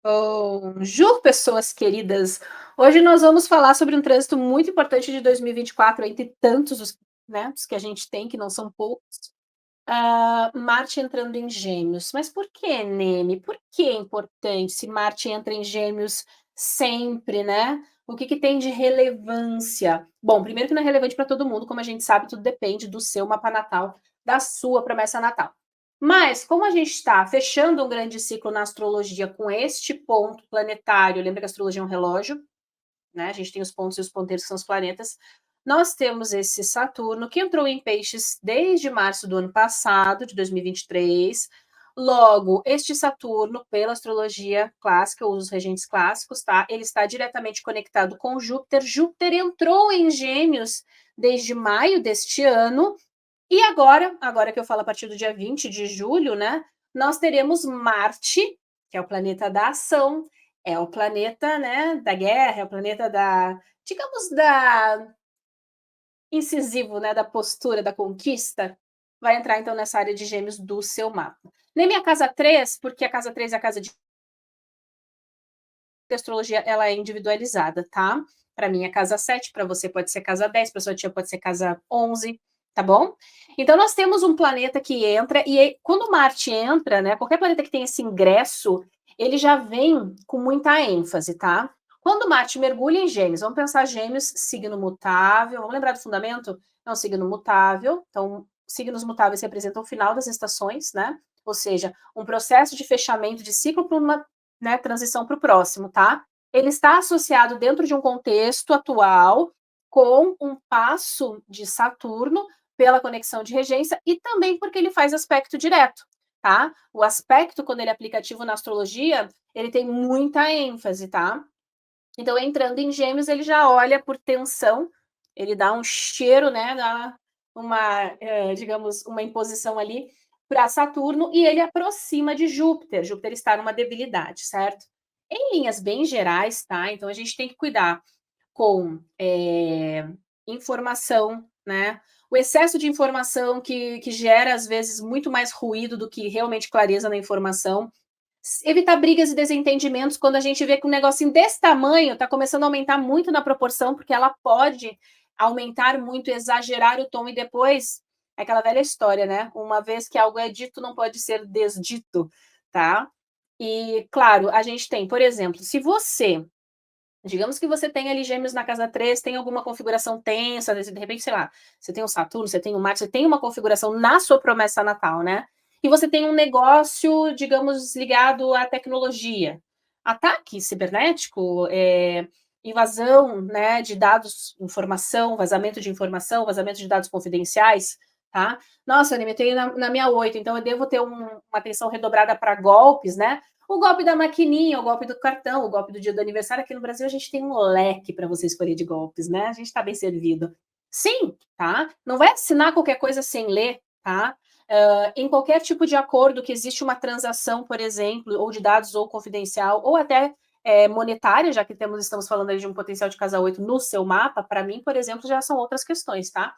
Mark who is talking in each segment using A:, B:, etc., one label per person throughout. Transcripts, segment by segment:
A: Bonjour, pessoas queridas. Hoje nós vamos falar sobre um trânsito muito importante de 2024, entre tantos os que a gente tem, que não são poucos. Marte entrando em Gêmeos. Mas por que, Nene? Por que é importante se Marte entra em Gêmeos sempre, né? O que tem de relevância? Bom, primeiro que não é relevante para todo mundo, como a gente sabe, tudo depende do seu mapa natal, da sua promessa natal. Mas, como a gente está fechando um grande ciclo na astrologia com este ponto planetário, lembra que a astrologia é um relógio, né? A gente tem os pontos e os ponteiros que são os planetas. Nós temos esse Saturno que entrou em Peixes desde março do ano passado, de 2023. Logo, este Saturno, pela astrologia clássica, os regentes clássicos, tá? Ele está diretamente conectado com Júpiter. Júpiter entrou em Gêmeos desde maio deste ano. E agora que eu falo a partir do dia 20 de julho, né? Nós teremos Marte, que é o planeta da ação, é o planeta, né, da guerra, é o planeta da, digamos, da incisivo, né, da postura, da conquista, vai entrar então nessa área de Gêmeos do seu mapa. Nem minha casa 3, porque a casa 3 é a casa de astrologia, ela é individualizada, tá? Para mim é casa 7, para você pode ser casa 10, para sua tia pode ser casa 11, tá bom? Então nós temos um planeta que entra e quando Marte entra, né, qualquer planeta que tem esse ingresso, ele já vem com muita ênfase, tá? Quando Marte mergulha em Gêmeos, vamos pensar Gêmeos, signo mutável, vamos lembrar do fundamento? É um signo mutável, então signos mutáveis representam o final das estações, né? Ou seja, um processo de fechamento de ciclo para uma, né, transição para o próximo, tá? Ele está associado dentro de um contexto atual com um passo de Saturno pela conexão de regência e também porque ele faz aspecto direto, tá? O aspecto, quando ele é aplicativo na astrologia, ele tem muita ênfase, tá? Então, entrando em Gêmeos, ele já olha por tensão, ele dá um cheiro, né? Dá uma, digamos, uma imposição ali para Saturno e ele aproxima de Júpiter. Júpiter está numa debilidade, certo? Em linhas bem gerais, tá? Então a gente tem que cuidar com informação, né? O excesso de informação que gera, às vezes, muito mais ruído do que realmente clareza na informação. Evitar brigas e desentendimentos quando a gente vê que um negocinho desse tamanho está começando a aumentar muito na proporção, porque ela pode aumentar muito, exagerar o tom e depois é aquela velha história, né? Uma vez que algo é dito, não pode ser desdito, tá? E, claro, a gente tem, por exemplo, se você, digamos que você tem ali Gêmeos na casa 3, tem alguma configuração tensa, de repente, sei lá, você tem um Saturno, você tem um Marte, você tem uma configuração na sua promessa natal, né? E você tem um negócio, digamos, ligado à tecnologia. Ataque cibernético, invasão, né, de dados, informação, vazamento de dados confidenciais, tá? Nossa, eu me tenho na minha 8, então eu devo ter uma atenção redobrada para golpes, né? O golpe da maquininha, o golpe do cartão, o golpe do dia do aniversário. Aqui no Brasil a gente tem um leque para você escolher de golpes, né? A gente está bem servido. Sim, tá? Não vai assinar qualquer coisa sem ler, tá? Em qualquer tipo de acordo que existe uma transação, por exemplo, ou de dados ou confidencial, ou até monetária, já que estamos falando aí de um potencial de casa 8 no seu mapa, para mim, por exemplo, já são outras questões, tá?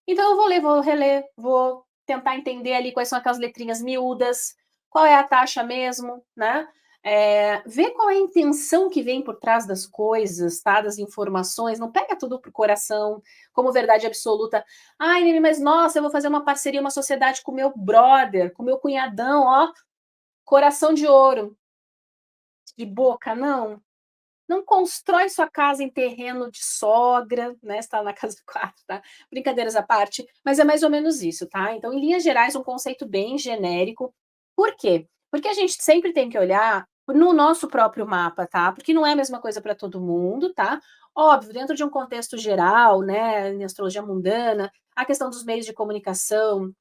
A: Então eu vou ler, vou reler, vou tentar entender ali quais são aquelas letrinhas miúdas, qual é a taxa mesmo, né? Ver qual é a intenção que vem por trás das coisas, tá? Das informações, não pega tudo pro coração como verdade absoluta. Ai, Nini, mas nossa, eu vou fazer uma parceria, uma sociedade com meu brother, com meu cunhadão, ó, coração de ouro, de boca, não. Não constrói sua casa em terreno de sogra, né? Está na casa 4, tá? Brincadeiras à parte, mas é mais ou menos isso, tá? Então, em linhas gerais, um conceito bem genérico. Por quê? Porque a gente sempre tem que olhar no nosso próprio mapa, tá? Porque não é a mesma coisa para todo mundo, tá? Óbvio, dentro de um contexto geral, né, em astrologia mundana, a questão dos meios de comunicação,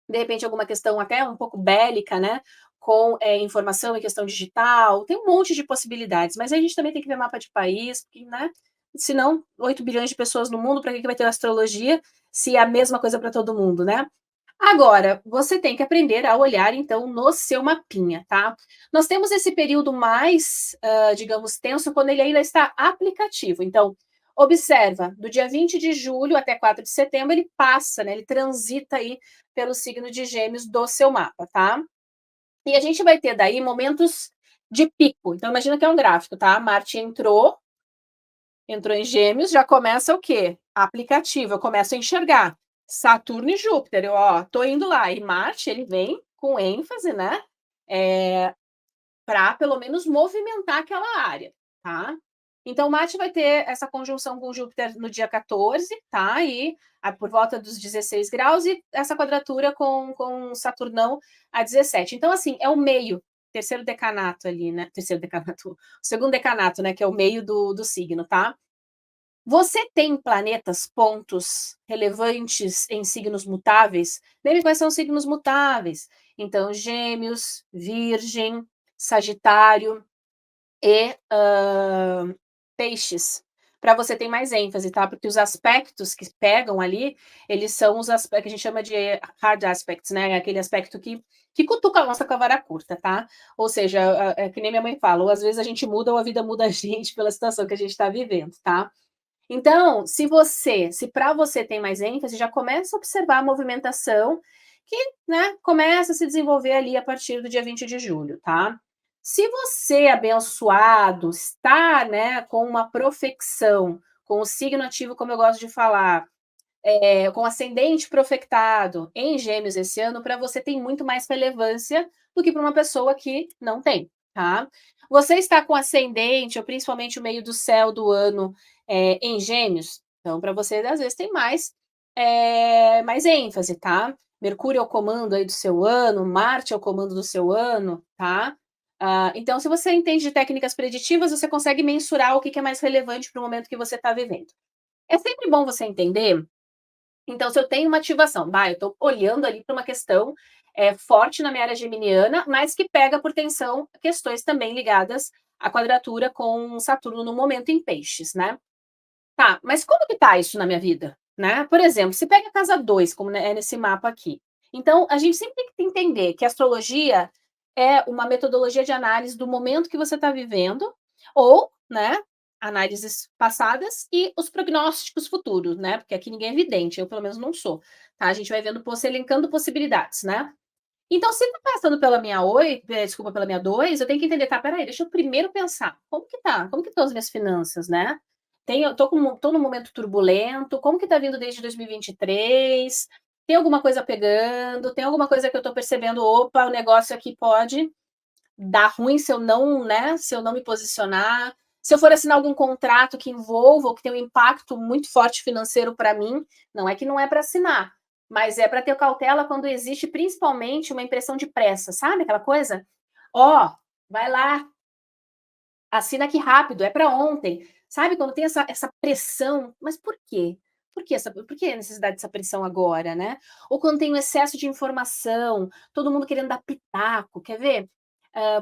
A: de repente alguma questão até um pouco bélica, né? Com informação em questão digital, tem um monte de possibilidades, mas a gente também tem que ver mapa de país, porque, né? Senão, 8 bilhões de pessoas no mundo, para que vai ter astrologia se é a mesma coisa para todo mundo, né? Agora, você tem que aprender a olhar, então, no seu mapinha, tá? Nós temos esse período mais, digamos, tenso, quando ele ainda está aplicativo. Então, observa, do dia 20 de julho até 4 de setembro, ele passa, né? Ele transita aí pelo signo de Gêmeos do seu mapa, tá? E a gente vai ter daí momentos de pico. Então imagina que é um gráfico, tá? Marte entrou em Gêmeos, já começa o quê? Aplicativo, eu começo a enxergar Saturno e Júpiter, eu, ó, tô indo lá. E Marte, ele vem com ênfase, né, para pelo menos movimentar aquela área, tá? Então Marte vai ter essa conjunção com Júpiter no dia 14, tá? E por volta dos 16 graus, e essa quadratura com Saturnão a 17. Então, assim, é o meio, terceiro decanato ali, né? Terceiro decanato, o segundo decanato, né? Que é o meio do signo, tá? Você tem planetas, pontos relevantes em signos mutáveis? Lembre quais são os signos mutáveis. Então, Gêmeos, Virgem, Sagitário e Peixes. Para você ter mais ênfase, tá? Porque os aspectos que pegam ali, eles são os aspectos que a gente chama de hard aspects, né? Aquele aspecto que cutuca a nossa com a vara curta, tá? Ou seja, é que nem minha mãe fala, ou às vezes a gente muda ou a vida muda a gente pela situação que a gente está vivendo, tá? Então, se para você tem mais ênfase, já começa a observar a movimentação que, né, começa a se desenvolver ali a partir do dia 20 de julho, tá? Se você, abençoado, está, né, com uma profecção, com o signo ativo, como eu gosto de falar, com ascendente profectado em Gêmeos esse ano, para você tem muito mais relevância do que para uma pessoa que não tem, tá? Você está com ascendente, ou principalmente o meio do céu do ano em Gêmeos, então para você às vezes tem mais ênfase, tá? Mercúrio é o comando aí do seu ano, Marte é o comando do seu ano, tá? Então, se você entende de técnicas preditivas, você consegue mensurar o que é mais relevante para o momento que você está vivendo. É sempre bom você entender. Então, se eu tenho uma ativação, eu estou olhando ali para uma questão forte na minha área geminiana, mas que pega por tensão questões também ligadas à quadratura com Saturno no momento em peixes, né? Tá, mas como que tá isso na minha vida? Né? Por exemplo, se pega a casa 2, como é nesse mapa aqui. Então, a gente sempre tem que entender que a astrologia é uma metodologia de análise do momento que você está vivendo, ou, né, análises passadas e os prognósticos futuros, né? Porque aqui ninguém é vidente, eu pelo menos não sou. Tá? A gente vai vendo, elencando possibilidades, né? Então, se tá passando pela minha 8, desculpa, pela minha 2, eu tenho que entender, tá, peraí, deixa eu primeiro pensar, como que tá? Como que estão as minhas finanças, né? Tô num momento turbulento, como que tá vindo desde 2023? Tem alguma coisa pegando? Tem alguma coisa que eu tô percebendo, opa, o negócio aqui pode dar ruim se eu não, né, se eu não me posicionar. Se eu for assinar algum contrato que envolva ou que tenha um impacto muito forte financeiro para mim, não é que não é para assinar, mas é para ter cautela quando existe principalmente uma impressão de pressa, sabe aquela coisa? Ó, vai lá, assina aqui rápido, é para ontem. Sabe quando tem essa pressão, mas por quê? Por que a necessidade dessa pressão agora, né? Ou quando tem um excesso de informação, todo mundo querendo dar pitaco, quer ver?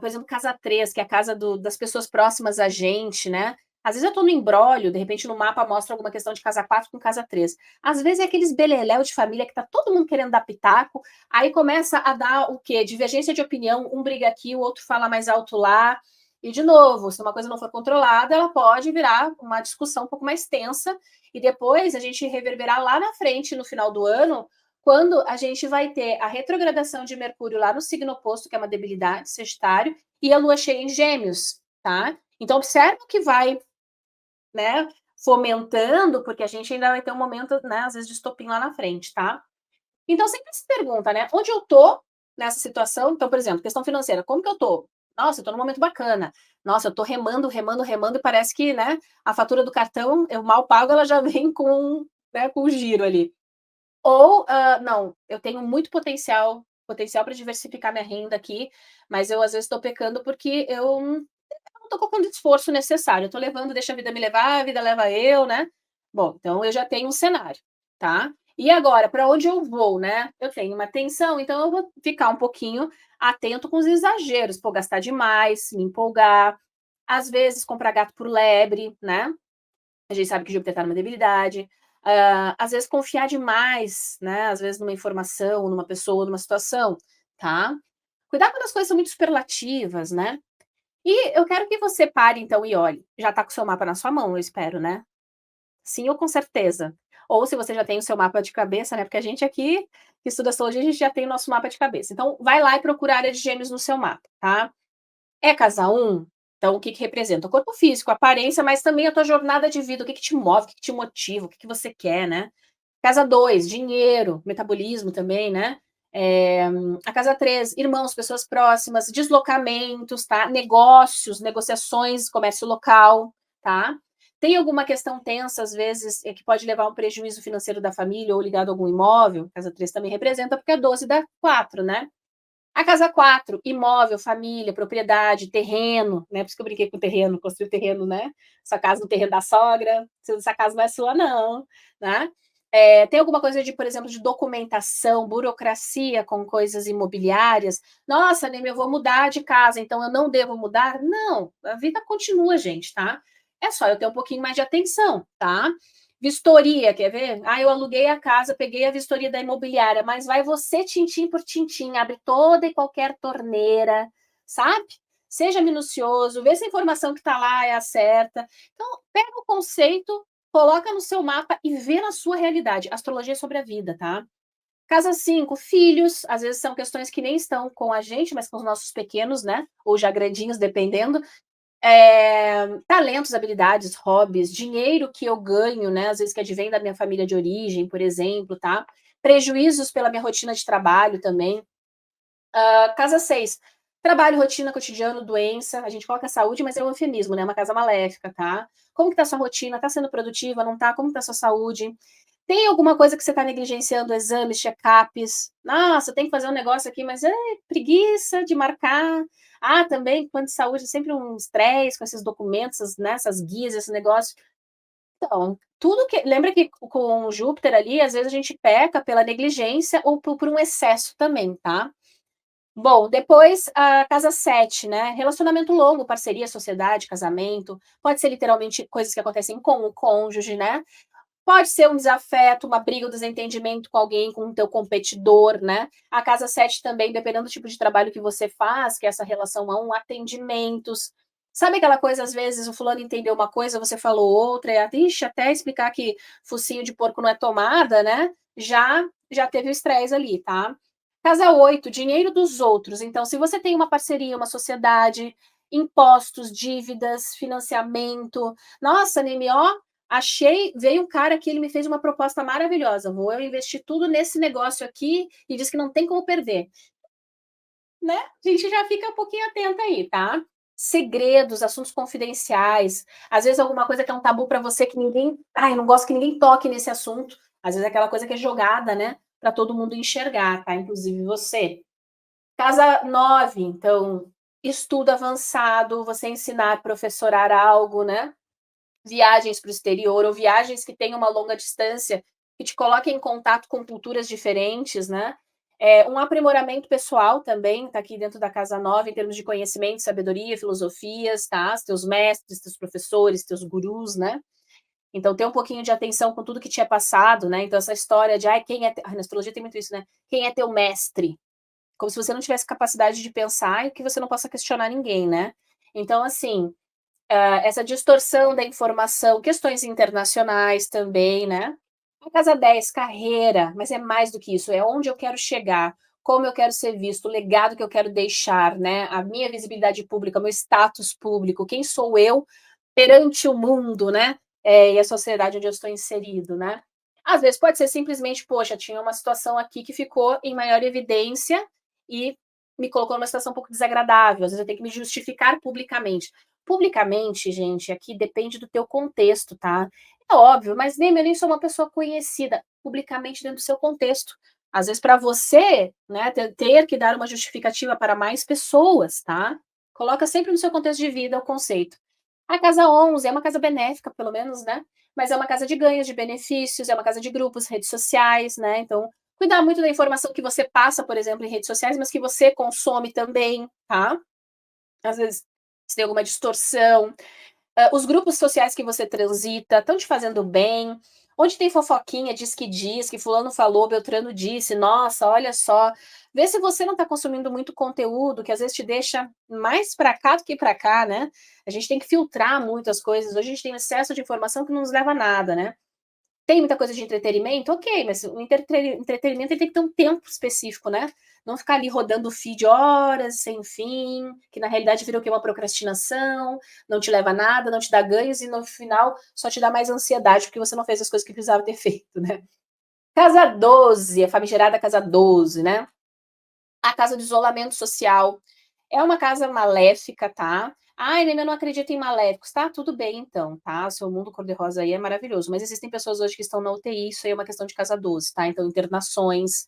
A: Por exemplo, casa 3, que é a casa das pessoas próximas a gente, né? Às vezes eu tô no imbróglio, de repente no mapa mostra alguma questão de casa 4 com casa 3. Às vezes é aqueles beleléu de família que tá todo mundo querendo dar pitaco, aí começa a dar o quê? Divergência de opinião, um briga aqui, o outro fala mais alto lá, e, de novo, se uma coisa não for controlada, ela pode virar uma discussão um pouco mais tensa, e depois a gente reverberar lá na frente, no final do ano, quando a gente vai ter a retrogradação de Mercúrio lá no signo oposto, que é uma debilidade, Sagitário, e a Lua cheia em Gêmeos, tá? Então, observa o que vai, né, fomentando, porque a gente ainda vai ter um momento, né, às vezes, de estopim lá na frente, tá? Então, sempre se pergunta, né, onde eu tô nessa situação? Então, por exemplo, questão financeira, como que eu tô? Nossa, eu tô num momento bacana. Nossa, eu tô remando, remando, remando, e parece que, né, a fatura do cartão, eu mal pago, ela já vem com, né, com o giro ali. Ou, não, eu tenho muito potencial para diversificar minha renda aqui, mas eu às vezes estou pecando porque eu não estou colocando o esforço necessário, eu estou levando, deixa a vida me levar, a vida leva eu, né? Bom, então eu já tenho um cenário, tá? E agora, para onde eu vou, né? Eu tenho uma tensão, então eu vou ficar um pouquinho atento com os exageros, pô, gastar demais, me empolgar, às vezes comprar gato por lebre, né? A gente sabe que Júpiter está numa debilidade. Às vezes confiar demais, né? Às vezes numa informação, numa pessoa, numa situação, tá? Cuidar quando as coisas são muito superlativas, né? E eu quero que você pare, então, e olhe. Já está com o seu mapa na sua mão, eu espero, né? Sim ou com certeza. Ou se você já tem o seu mapa de cabeça, né? Porque a gente aqui, que estuda astrologia, a gente já tem o nosso mapa de cabeça. Então, vai lá e procura a área de Gêmeos no seu mapa, tá? É casa 1? Então o que que representa? O corpo físico, a aparência, mas também a tua jornada de vida, o que que te move, o que que te motiva, o que que você quer, né. Casa 2, dinheiro, metabolismo também, né. A casa 3, irmãos, pessoas próximas, deslocamentos, tá, negócios, negociações, comércio local, tá. Tem alguma questão tensa, às vezes, que pode levar a um prejuízo financeiro da família ou ligado a algum imóvel, casa 3 também representa, porque a 12 dá 4, né. A casa 4, imóvel, família, propriedade, terreno, né, por isso que eu brinquei com terreno, construir terreno, né, sua casa no terreno da sogra, essa casa não é sua não, né. Tem alguma coisa de, por exemplo, de documentação, burocracia com coisas imobiliárias? "Nossa, Neme, eu vou mudar de casa, então eu não devo mudar?" Não, a vida continua, gente, tá. É só eu ter um pouquinho mais de atenção, tá. Vistoria, quer ver? Ah, eu aluguei a casa, peguei a vistoria da imobiliária, mas vai você tintim por tintim, abre toda e qualquer torneira, sabe? Seja minucioso, vê se a informação que está lá é a certa. Então, pega o conceito, coloca no seu mapa e vê na sua realidade. Astrologia é sobre a vida, tá? Casa 5, filhos, às vezes são questões que nem estão com a gente, mas com os nossos pequenos, né? Ou já grandinhos, dependendo. Talentos, habilidades, hobbies, dinheiro que eu ganho, né, às vezes que advém da minha família de origem, por exemplo, tá. Prejuízos pela minha rotina de trabalho também. Casa 6, trabalho, rotina, cotidiano, doença, a gente coloca saúde, mas é um eufemismo, né, é uma casa maléfica, tá. Como que tá a sua rotina? Tá sendo produtiva, não tá? Como que tá a sua saúde? Tem alguma coisa que você está negligenciando, exames, check-ups? Nossa, tem que fazer um negócio aqui, mas é preguiça de marcar. Ah, também, plano de saúde, é sempre um estresse com esses documentos, né, essas guias, esse negócio. Então, tudo que. Lembra que com o Júpiter ali, às vezes a gente peca pela negligência ou por um excesso também, tá? Bom, depois a casa 7, né? Relacionamento longo, parceria, sociedade, casamento. Pode ser literalmente coisas que acontecem com o cônjuge, né? Pode ser um desafeto, uma briga, um desentendimento com alguém, com o teu competidor, né. A casa 7 também, dependendo do tipo de trabalho que você faz, que é essa relação a um, atendimentos. Sabe aquela coisa, às vezes, o fulano entendeu uma coisa, você falou outra, e ixi, até explicar que focinho de porco não é tomada, né, já teve o estresse ali, tá. Casa 8, dinheiro dos outros. Então, se você tem uma parceria, uma sociedade, impostos, dívidas, financiamento. Nossa, Neme, ó, achei, veio um cara que ele me fez uma proposta maravilhosa. Vou eu investir tudo nesse negócio aqui e diz que não tem como perder, né? A gente já fica um pouquinho atenta aí, tá? Segredos, assuntos confidenciais, às vezes alguma coisa que é um tabu para você que ninguém, ai, eu não gosto que ninguém toque nesse assunto. Às vezes é aquela coisa que é jogada, né, para todo mundo enxergar, tá? Inclusive você. Casa 9, então, estudo avançado, você ensinar, professorar algo, né? Viagens para o exterior ou viagens que tenham uma longa distância, que te coloquem em contato com culturas diferentes, né. Um aprimoramento pessoal também está aqui dentro da casa 9 em termos de conhecimento, sabedoria, filosofias, tá, os teus mestres, teus professores, teus gurus, né. Então ter um pouquinho de atenção com tudo que te é passado, né, então essa história de: "Ai, quem é te", na astrologia tem muito isso, né, "Quem é teu mestre?", como se você não tivesse capacidade de pensar e que você não possa questionar ninguém, né. Então assim, essa distorção da informação, questões internacionais também, né. A casa 10, carreira, mas é mais do que isso, é onde eu quero chegar, como eu quero ser visto, o legado que eu quero deixar, né, a minha visibilidade pública, o meu status público, quem sou eu perante o mundo, né, e a sociedade onde eu estou inserido, né. Às vezes pode ser simplesmente: "Poxa, tinha uma situação aqui que ficou em maior evidência e me colocou numa situação um pouco desagradável", às vezes eu tenho que me justificar publicamente. Publicamente, gente, aqui depende do teu contexto, tá. É óbvio, mas nem eu nem sou uma pessoa conhecida, publicamente dentro do seu contexto. Às vezes para você, né, ter que dar uma justificativa para mais pessoas, tá. Coloca sempre no seu contexto de vida o conceito. A casa 11 é uma casa benéfica, pelo menos, né, mas é uma casa de ganhos, de benefícios, é uma casa de grupos, redes sociais, né, então cuidar muito da informação que você passa, por exemplo, em redes sociais, mas que você consome também, tá. Às vezes, se tem alguma distorção, os grupos sociais que você transita estão te fazendo bem? Onde tem fofoquinha, diz, que fulano falou, beltrano disse, nossa, olha só. Vê se você não está consumindo muito conteúdo, que às vezes te deixa mais para cá do que para cá, né. A gente tem que filtrar muito as coisas, hoje a gente tem um excesso de informação que não nos leva a nada, né. Tem muita coisa de entretenimento? Ok, mas o entretenimento ele tem que ter um tempo específico, né. Não ficar ali rodando o feed horas sem fim, que na realidade vira o quê? Uma procrastinação, não te leva a nada, não te dá ganhos e no final só te dá mais ansiedade porque você não fez as coisas que precisava ter feito, né? Casa 12, a famigerada casa 12, né? A casa do isolamento social. É uma casa maléfica, tá? Ai, Neme, eu não acredito em maléficos. Tá, tudo bem então, tá? O seu mundo cor-de-rosa aí é maravilhoso. Mas existem pessoas hoje que estão na UTI, isso aí é uma questão de casa 12, tá? Então, internações,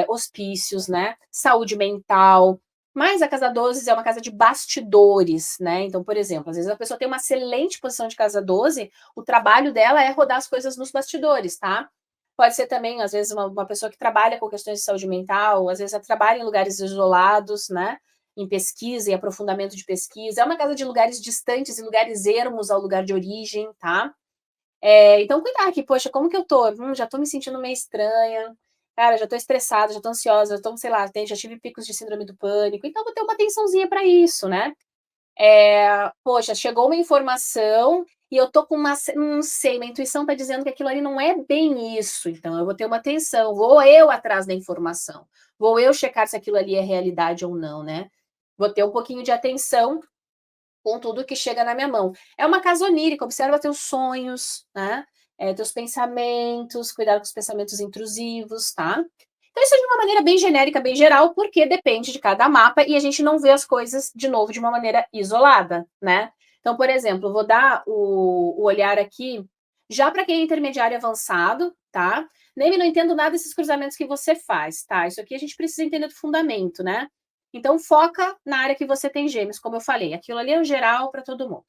A: hospícios, né? Saúde mental. Mas a casa 12 é uma casa de bastidores, né? Então, por exemplo, às vezes a pessoa tem uma excelente posição de casa 12, o trabalho dela é rodar as coisas nos bastidores, tá? Pode ser também, às vezes, uma pessoa que trabalha com questões de saúde mental, às vezes ela trabalha em lugares isolados, né? Em pesquisa e aprofundamento de pesquisa. É uma casa de lugares distantes e lugares ermos ao lugar de origem, tá? Então, cuidar aqui, poxa, como que eu tô? Já tô me sentindo meio estranha, cara, já tô estressada, já tô ansiosa, já tô, sei lá, já tive picos de síndrome do pânico, então vou ter uma atençãozinha para isso, né? Poxa, chegou uma informação e eu tô com uma, não sei, minha intuição tá dizendo que aquilo ali não é bem isso, então eu vou ter uma atenção, vou eu atrás da informação, vou eu checar se aquilo ali é realidade ou não, né? Vou ter um pouquinho de atenção com tudo que chega na minha mão. É uma casa onírica, observa teus sonhos, né? Teus pensamentos, cuidado com os pensamentos intrusivos, tá? Então, isso é de uma maneira bem genérica, bem geral, porque depende de cada mapa e a gente não vê as coisas, de novo, de uma maneira isolada, né? Então, por exemplo, vou dar o olhar aqui, já para quem é intermediário avançado, tá? Nem não entendo nada desses cruzamentos que você faz, tá? Isso aqui a gente precisa entender do fundamento, né? Então, foca na área que você tem gêmeos, como eu falei. Aquilo ali é o geral para todo mundo.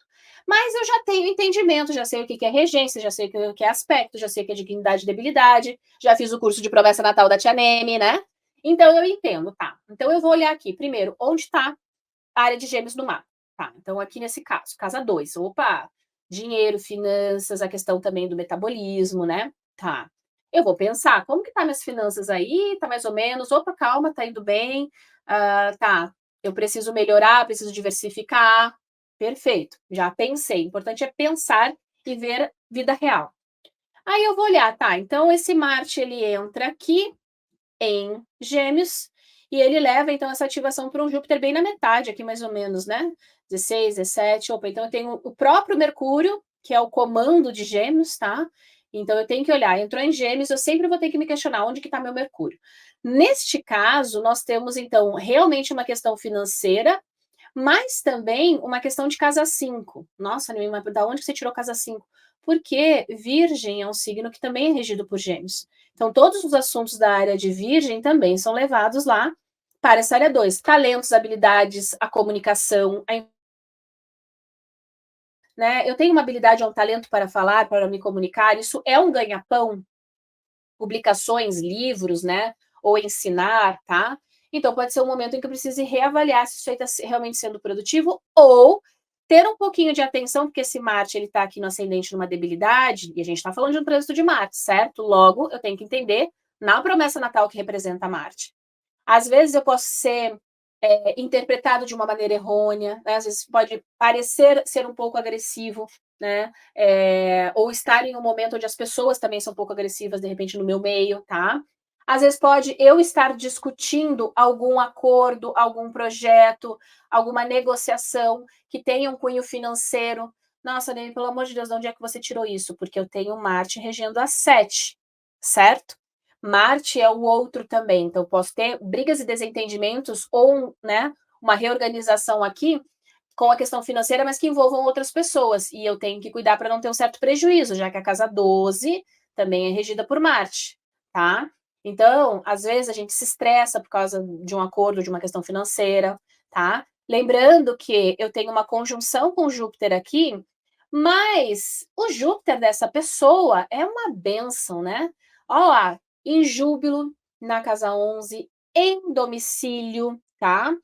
A: Mas eu já tenho entendimento, já sei o que é regência, já sei o que é aspecto, já sei o que é dignidade e debilidade, já fiz o curso de promessa natal da Tia Neme, né? Então, eu entendo, tá? Então, eu vou olhar aqui, primeiro, onde está a área de gêmeos no mapa. Tá, então, aqui nesse caso, casa 2. Opa, dinheiro, finanças, a questão também do metabolismo, né? Tá. Eu vou pensar, como que tá minhas finanças aí? Tá mais ou menos. Opa, calma, tá indo bem. Tá, eu preciso melhorar, preciso diversificar. Perfeito, já pensei. O importante é pensar e ver vida real. Aí eu vou olhar, tá, então esse Marte, ele entra aqui em Gêmeos, e ele leva, então, essa ativação para um Júpiter bem na metade, aqui mais ou menos, né? 16, 17, opa, então eu tenho o próprio Mercúrio, que é o comando de Gêmeos, tá? Então eu tenho que olhar, entrou em Gêmeos, eu sempre vou ter que me questionar onde que está meu Mercúrio. Neste caso, nós temos, então, realmente uma questão financeira, mas também uma questão de casa 5. Nossa, Nilma, da onde você tirou casa 5? Porque Virgem é um signo que também é regido por Gêmeos. Então, todos os assuntos da área de Virgem também são levados lá para essa área 2. Talentos, habilidades, a comunicação, né? Eu tenho uma habilidade, um talento para falar, para me comunicar, isso é um ganha-pão, publicações, livros, né? Ou ensinar, tá? Então, pode ser um momento em que eu precise reavaliar se isso aí está realmente sendo produtivo ou ter um pouquinho de atenção, porque esse Marte ele está aqui no ascendente numa debilidade, e a gente está falando de um trânsito de Marte, certo? Logo, eu tenho que entender na promessa natal que representa Marte. Às vezes eu posso ser interpretado de uma maneira errônea, né? Às vezes pode parecer ser um pouco agressivo, né? Ou estar em um momento onde as pessoas também são um pouco agressivas, de repente, no meu meio, tá? Às vezes pode eu estar discutindo algum acordo, algum projeto, alguma negociação que tenha um cunho financeiro. Nossa, Ney, pelo amor de Deus, de onde é que você tirou isso? Porque eu tenho Marte regendo a 7, certo? Marte é o outro também, então posso ter brigas e desentendimentos ou, né, uma reorganização aqui com a questão financeira, mas que envolvam outras pessoas, e eu tenho que cuidar para não ter um certo prejuízo, já que a casa 12 também é regida por Marte, tá? Então, às vezes a gente se estressa por causa de um acordo, de uma questão financeira, tá? Lembrando que eu tenho uma conjunção com Júpiter aqui, mas o Júpiter dessa pessoa é uma bênção, né? Olha lá, em Júbilo, na casa 11, em domicílio, tá?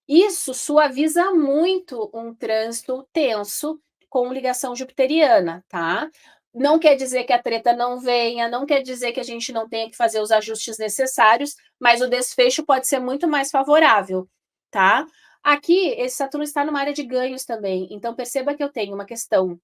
A: Isso suaviza muito um trânsito tenso com ligação jupiteriana, tá? Não quer dizer que a treta não venha, não quer dizer que a gente não tenha que fazer os ajustes necessários, mas o desfecho pode ser muito mais favorável, tá? Aqui, esse Saturno está numa área de ganhos também, então perceba que eu tenho uma questão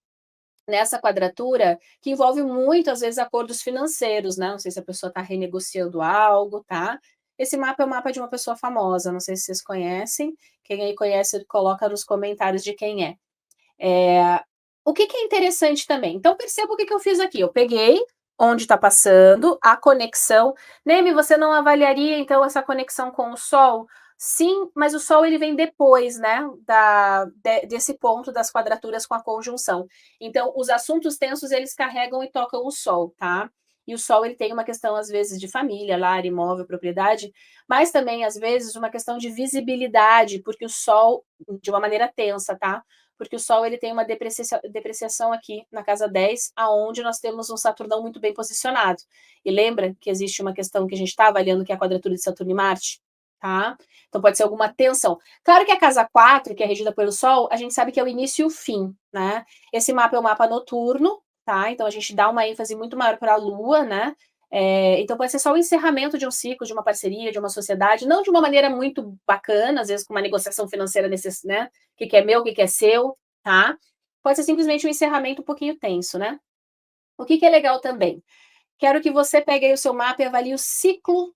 A: nessa quadratura que envolve muito, às vezes, acordos financeiros, né? Não sei se a pessoa está renegociando algo, tá? Esse mapa é o mapa de uma pessoa famosa, não sei se vocês conhecem. Quem aí conhece, coloca nos comentários de quem é. O que é interessante também? Então, perceba o que eu fiz aqui. Eu peguei onde está passando a conexão. Neme, você não avaliaria, então, essa conexão com o Sol? Sim, mas o Sol ele vem depois, né, desse ponto das quadraturas com a conjunção. Então, os assuntos tensos, eles carregam e tocam o Sol, tá? E o Sol, ele tem uma questão, às vezes, de família, lar, imóvel, propriedade, mas também, às vezes, uma questão de visibilidade, porque o Sol, de uma maneira tensa, tá? Porque o Sol ele tem uma depreciação aqui na casa 10, aonde nós temos um Saturnão muito bem posicionado. E lembra que existe uma questão que a gente está avaliando, que é a quadratura de Saturno e Marte? Tá? Então pode ser alguma tensão. Claro que a casa 4, que é regida pelo Sol, a gente sabe que é o início e o fim, né? Esse mapa é um mapa noturno, tá? Então a gente dá uma ênfase muito maior para a Lua, né? Então pode ser só o encerramento de um ciclo, de uma parceria, de uma sociedade, não de uma maneira muito bacana, às vezes com uma negociação financeira, né? O que é meu, o que é seu, tá? Pode ser simplesmente um encerramento um pouquinho tenso, né? O que é legal também? Quero que você pegue aí o seu mapa e avalie o ciclo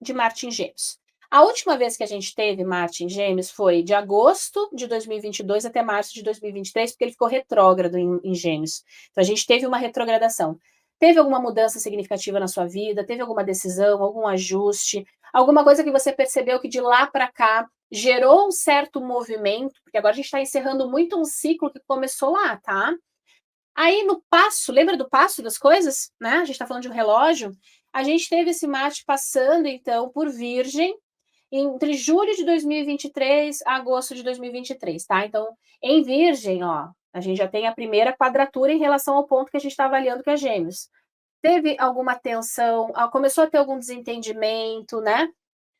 A: de Marte em Gêmeos. A última vez que a gente teve Marte em Gêmeos foi de agosto de 2022 até março de 2023, porque ele ficou retrógrado em Gêmeos. Então, a gente teve uma retrogradação. Teve alguma mudança significativa na sua vida? Teve alguma decisão, algum ajuste? Alguma coisa que você percebeu que de lá para cá gerou um certo movimento? Porque agora a gente está encerrando muito um ciclo que começou lá, tá? Aí no passo, lembra do passo das coisas? Né? A gente está falando de um relógio. A gente teve esse Marte passando, então, por Virgem, entre julho de 2023 a agosto de 2023, tá? Então, em Virgem, ó, a gente já tem a primeira quadratura em relação ao ponto que a gente está avaliando, que é Gêmeos. Teve alguma tensão, começou a ter algum desentendimento, né?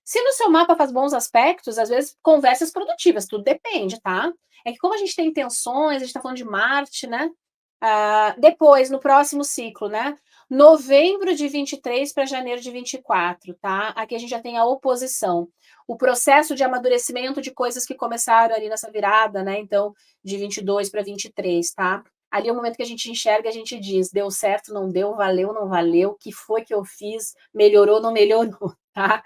A: Se no seu mapa faz bons aspectos, às vezes conversas produtivas, tudo depende, tá? É que como a gente tem tensões, a gente está falando de Marte, né? Depois, no próximo ciclo, né? Novembro de 23 para janeiro de 24, tá? Aqui a gente já tem a oposição. O processo de amadurecimento de coisas que começaram ali nessa virada, né? Então, de 22 para 23, tá? Ali é o momento que a gente enxerga, a gente diz, deu certo, não deu, valeu, não valeu, o que foi que eu fiz, melhorou, não melhorou, tá?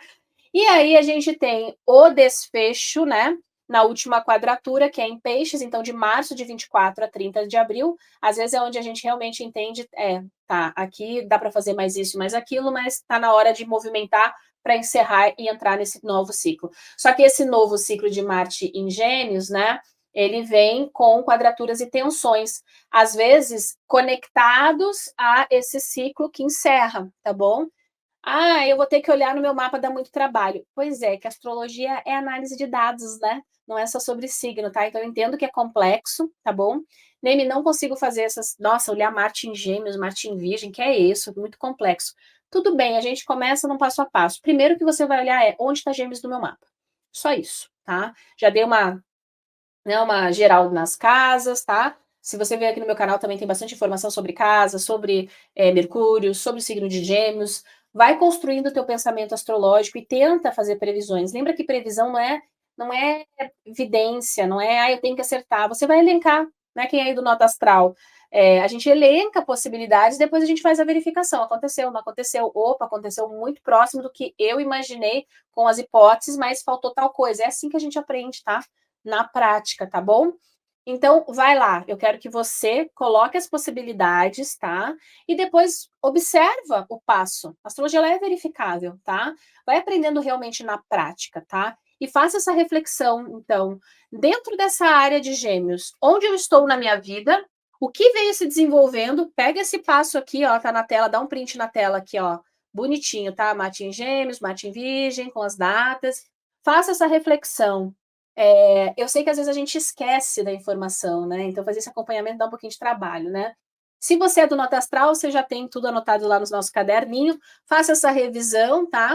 A: E aí a gente tem o desfecho, né? Na última quadratura, que é em peixes, então de março de 24 a 30 de abril, às vezes é onde a gente realmente entende, tá, aqui dá para fazer mais isso, mais aquilo, mas está na hora de movimentar para encerrar e entrar nesse novo ciclo. Só que esse novo ciclo de Marte em Gêmeos, né, ele vem com quadraturas e tensões, às vezes conectados a esse ciclo que encerra, tá bom? Eu vou ter que olhar no meu mapa, dá muito trabalho. Pois é, que a astrologia é análise de dados, né? Não é só sobre signo, tá? Então eu entendo que é complexo, tá bom? Neme, não consigo fazer essas. Nossa, olhar Marte em Gêmeos, Marte em Virgem, que é isso, muito complexo. Tudo bem, a gente começa no passo a passo. Primeiro que você vai olhar é onde está Gêmeos no meu mapa. Só isso, tá? Já dei uma geral nas casas, tá? Se você ver aqui no meu canal, também tem bastante informação sobre casa, sobre Mercúrio, sobre o signo de Gêmeos. Vai construindo o teu pensamento astrológico e tenta fazer previsões. Lembra que previsão não é evidência, não é, eu tenho que acertar. Você vai elencar, né? Quem é aí do Nota Astral? A gente elenca possibilidades, depois a gente faz a verificação. Aconteceu, não aconteceu? Opa, aconteceu muito próximo do que eu imaginei com as hipóteses, mas faltou tal coisa. É assim que a gente aprende, tá? Na prática, tá bom? Então, vai lá, eu quero que você coloque as possibilidades, tá? E depois observa o passo. A astrologia ela é verificável, tá? Vai aprendendo realmente na prática, tá? E faça essa reflexão, então, dentro dessa área de Gêmeos, onde eu estou na minha vida, o que veio se desenvolvendo, pega esse passo aqui, ó, tá na tela, dá um print na tela aqui, ó, bonitinho, tá? Marte em Gêmeos, Marte em Virgem, com as datas. Faça essa reflexão. Eu sei que às vezes a gente esquece da informação, né? Então, fazer esse acompanhamento dá um pouquinho de trabalho, né? Se você é do Nota Astral, você já tem tudo anotado lá no nosso caderninho. Faça essa revisão, tá?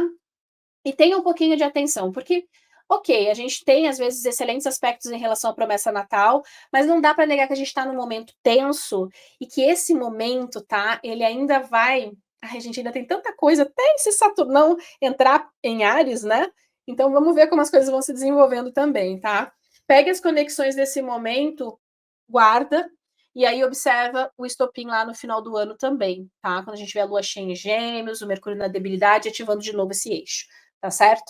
A: E tenha um pouquinho de atenção, porque, ok, a gente tem, às vezes, excelentes aspectos em relação à promessa natal, mas não dá para negar que a gente está num momento tenso e que esse momento, tá? Ele ainda vai. Ai, a gente ainda tem tanta coisa, até esse Saturnão entrar em Áries, né? Então vamos ver como as coisas vão se desenvolvendo também, tá? Pegue as conexões desse momento, guarda, e aí observa o estopim lá no final do ano também, tá? Quando a gente vê a lua cheia em Gêmeos, o Mercúrio na debilidade, ativando de novo esse eixo, tá certo?